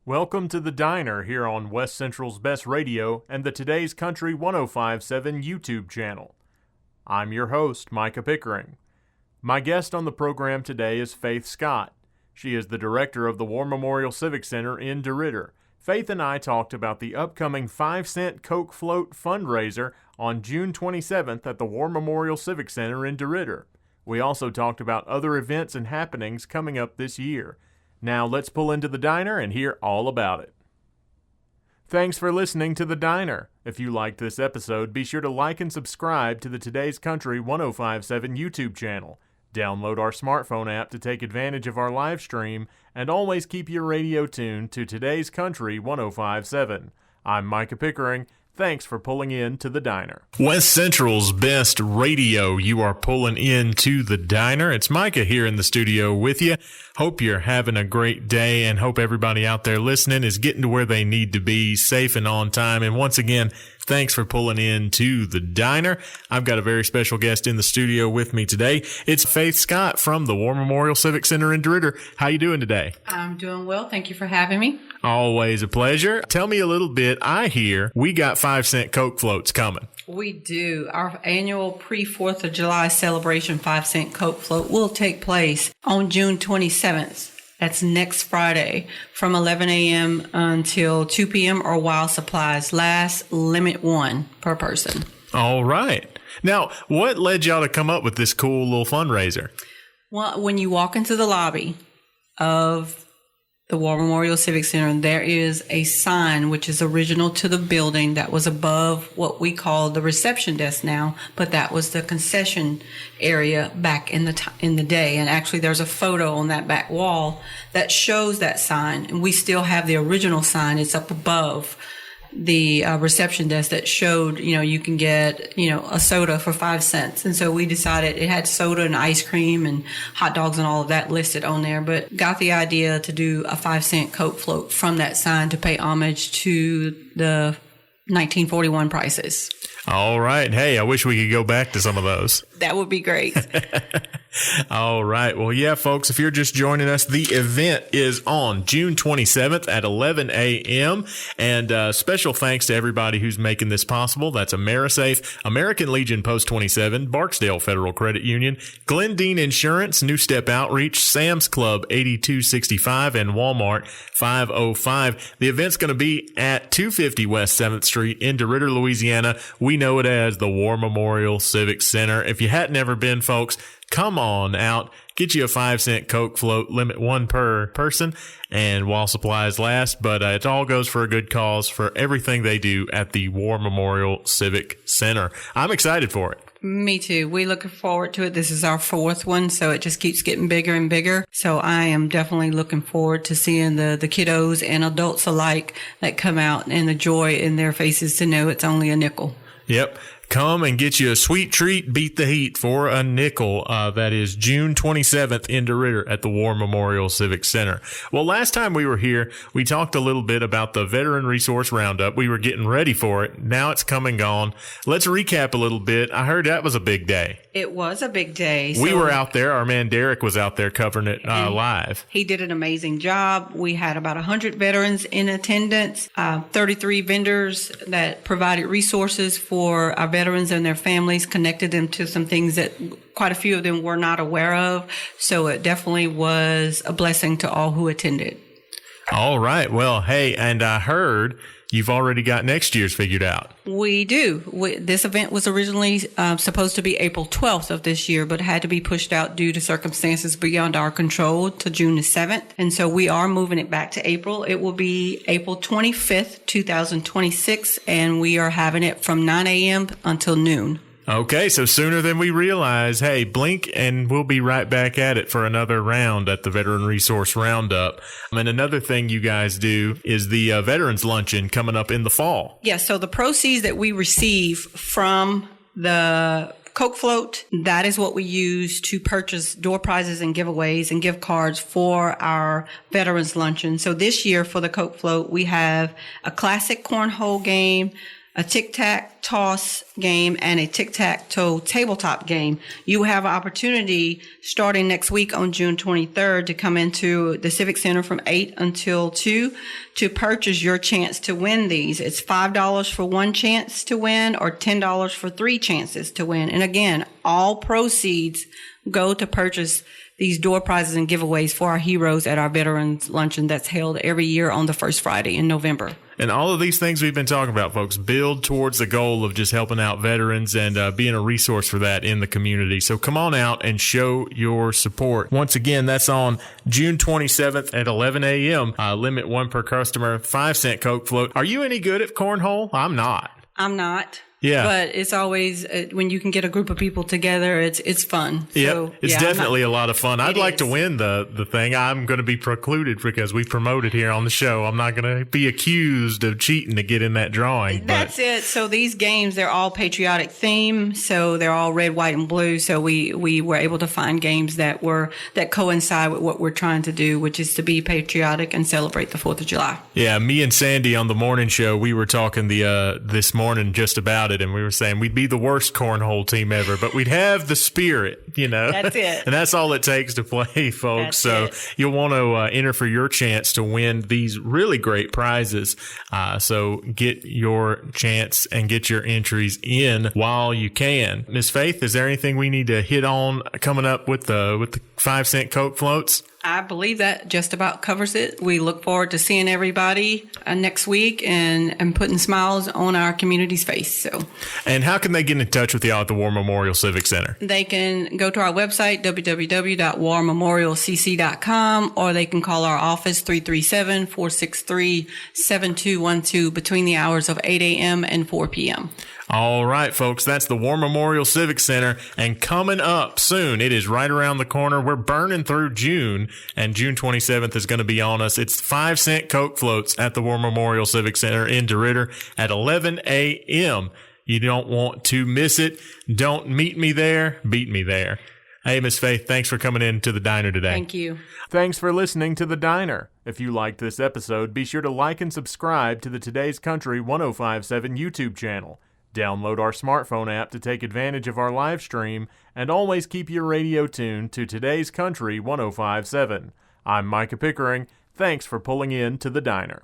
Welcome to the Diner here on West Central's Best Radio and the Today's Country 105.7 YouTube channel. I'm your host, Micah Pickering. My guest on the program today is Faith Scott. She is the director of the War Memorial Civic Center in DeRidder. Faith and I talked about the upcoming 5-cent Coke Float fundraiser on June 27th at the War Memorial Civic Center in DeRidder. We also talked about other events and happenings coming up this year. Now let's pull into the diner and hear all about it. Thanks for listening to the Diner. If you liked this episode, be sure to like and subscribe to the Today's Country 105.7 YouTube channel. Download our smartphone app to take advantage of our live stream, and always keep your radio tuned to Today's Country 105.7. I'm Micah Pickering. Thanks for pulling in to the Diner. West Central's Best Radio. You are pulling in to the Diner. It's Micah here in the studio with you. Hope you're having a great day and hope everybody out there listening is getting to where they need to be, safe and on time. And once again, thanks for pulling in to the Diner. I've got a very special guest in the studio with me today. It's Faith Scott from the War Memorial Civic Center in DeRidder. How you doing today? I'm doing well. Thank you for having me. Always a pleasure. Tell me a little bit. I hear we got 5-cent Coke floats coming. We do. Our annual pre-4th of July celebration 5-cent Coke float will take place on June 27th. That's next Friday from 11 a.m. until 2 p.m. or while supplies last. Limit 1 per person. All right. Now, what led y'all to come up with this cool little fundraiser? Well, when you walk into the lobby of the War Memorial Civic Center, there is a sign which is original to the building that was above what we call the reception desk now, but that was the concession area back in the day. And actually, there's a photo on that back wall that shows that sign, and we still have the original sign. It's up above the reception desk that showed, you can get, a soda for 5 cents. And so we decided it had soda and ice cream and hot dogs and all of that listed on there, but got the idea to do a 5-cent Coke float from that sign to pay homage to the 1941 prices. All right. Hey, I wish we could go back to some of those. That would be great. All right. Well, yeah, folks, if you're just joining us, the event is on June 27th at 11 a.m. And special thanks to everybody who's making this possible. That's AmeriSafe, American Legion Post 27, Barksdale Federal Credit Union, Glendine Insurance, New Step Outreach, Sam's Club 8265, and Walmart 505. The event's going to be at 250 West 7th Street in DeRidder, Louisiana. We know it as the War Memorial Civic Center. If you hadn't ever been, folks, come on out, get you a 5-cent Coke float, limit 1 per person, and while supplies last. But it all goes for a good cause for everything they do at the War Memorial Civic Center. I'm excited for it. Me too. We're looking forward to it. This is our 4th one, so it just keeps getting bigger and bigger. So I am definitely looking forward to seeing the kiddos and adults alike that come out and the joy in their faces to know it's only a nickel. Yep. Come and get you a sweet treat, beat the heat for a nickel. That is June 27th in DeRidder at the War Memorial Civic Center. Well, last time we were here, we talked a little bit about the Veteran Resource Roundup. We were getting ready for it. Now it's come and gone. Let's recap a little bit. I heard that was a big day. It was a big day. We were out there. Our man Derek was out there covering it live. He did an amazing job. We had about 100 veterans in attendance, 33 vendors that provided resources for our veterans and their families, connected them to some things that quite a few of them were not aware of. So it definitely was a blessing to all who attended. All right. Well, hey, and I heard you've already got next year's figured out. We do. This event was originally supposed to be April 12th of this year, but had to be pushed out due to circumstances beyond our control to June the 7th. And so we are moving it back to April. It will be April 25th, 2026, and we are having it from 9 a.m. until noon. Okay, so sooner than we realize. Hey, blink and we'll be right back at it for another round at the Veteran Resource Roundup. And another thing you guys do is the Veterans Luncheon coming up in the fall. Yeah, so the proceeds that we receive from the Coke float, that is what we use to purchase door prizes and giveaways and gift cards for our Veterans Luncheon. So this year for the Coke float, we have a classic cornhole game, a tic-tac-toss game, and a tic-tac-toe tabletop game. You have an opportunity starting next week on June 23rd to come into the Civic Center from 8 until 2 to purchase your chance to win these. It's $5 for one chance to win or $10 for three chances to win. And again, all proceeds go to purchase these door prizes and giveaways for our heroes at our Veterans Luncheon that's held every year on the first Friday in November. And all of these things we've been talking about, folks, build towards the goal of just helping out veterans and being a resource for that in the community. So come on out and show your support. Once again, that's on June 27th at 11 a.m. Limit one per customer, 5-cent Coke float. Are you any good at cornhole? I'm not. I'm not. Yeah. But it's always, when you can get a group of people together, it's fun. Yeah, it's definitely a lot of fun. I'd like to win the thing. I'm going to be precluded because we promote it here on the show. I'm not going to be accused of cheating to get in that drawing. That's it. So these games, they're all patriotic theme. So they're all red, white, and blue. So we were able to find games that coincide with what we're trying to do, which is to be patriotic and celebrate the 4th of July. Yeah, me and Sandy on the morning show, we were talking this morning just about it, and we were saying we'd be the worst cornhole team ever, but we'd have the spirit, That's it. And that's all it takes to play, folks. You'll want to enter for your chance to win these really great prizes. So get your chance and get your entries in while you can. Miss Faith, is there anything we need to hit on coming up with the 5-cent Coke floats? I believe that just about covers it. We look forward to seeing everybody next week and putting smiles on our community's face. And how can they get in touch with y'all at the War Memorial Civic Center? They can go to our website, www.warmemorialcc.com, or they can call our office, 337-463-7212, between the hours of 8 a.m. and 4 p.m. All right, folks, that's the War Memorial Civic Center, and coming up soon, it is right around the corner. We're burning through June, and June 27th is going to be on us. It's 5-cent Coke floats at the War Memorial Civic Center in DeRidder at 11 a.m. You don't want to miss it. Don't meet me there, beat me there. Hey, Miss Faith, thanks for coming in to the diner today. Thank you. Thanks for listening to The Diner. If you liked this episode, be sure to like and subscribe to the Today's Country 1057 YouTube channel. Download our smartphone app to take advantage of our live stream, and always keep your radio tuned to Today's Country 1057. I'm Micah Pickering. Thanks for pulling in to The Diner.